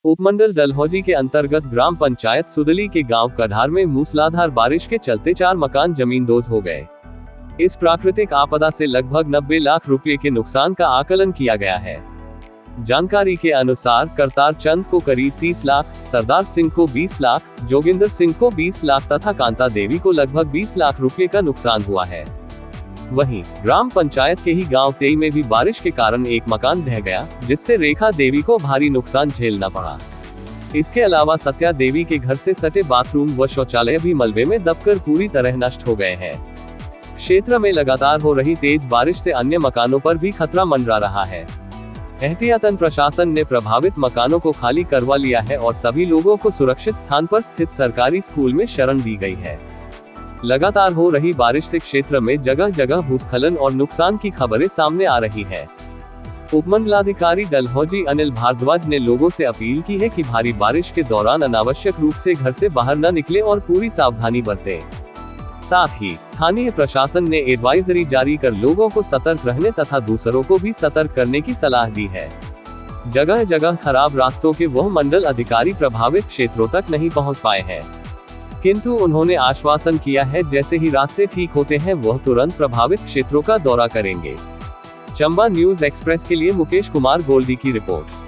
उपमंडल डलहौजी के अंतर्गत ग्राम पंचायत सुदली के गांव कढ़ार में मूसलाधार बारिश के चलते 4 मकान जमींदोज हो गए। इस प्राकृतिक आपदा से लगभग 90 लाख रुपए के नुकसान का आकलन किया गया है। जानकारी के अनुसार करतार चंद को करीब 30 लाख, सरदार सिंह को 20 लाख, जोगिंदर सिंह को 20 लाख तथा कांता देवी को लगभग 20 लाख रुपए का नुकसान हुआ है। वहीं ग्राम पंचायत के ही गांव तेई में भी बारिश के कारण एक मकान ढह गया, जिससे रेखा देवी को भारी नुकसान झेलना पड़ा। इसके अलावा सत्या देवी के घर से सटे बाथरूम व शौचालय भी मलबे में दबकर पूरी तरह नष्ट हो गए हैं। क्षेत्र में लगातार हो रही तेज बारिश से अन्य मकानों पर भी खतरा मंडरा रहा है। एहतियातन प्रशासन ने प्रभावित मकानों को खाली करवा लिया है और सभी लोगों को सुरक्षित स्थान पर स्थित सरकारी स्कूल में शरण दी गई है। लगातार हो रही बारिश से क्षेत्र में जगह जगह भूस्खलन और नुकसान की खबरें सामने आ रही है। उपमंडलाधिकारी डलहौजी अनिल भारद्वाज ने लोगों से अपील की है कि भारी बारिश के दौरान अनावश्यक रूप से घर से बाहर न निकले और पूरी सावधानी बरतें। साथ ही स्थानीय प्रशासन ने एडवाइजरी जारी कर लोगों को सतर्क रहने तथा दूसरों को भी सतर्क करने की सलाह दी है। जगह जगह खराब रास्तों के वह मंडल अधिकारी प्रभावित क्षेत्रों तक नहीं पहुंच पाए हैं, किंतु उन्होंने आश्वासन किया है जैसे ही रास्ते ठीक होते हैं वह तुरंत प्रभावित क्षेत्रों का दौरा करेंगे। चंबा न्यूज एक्सप्रेस के लिए मुकेश कुमार गोल्डी की रिपोर्ट।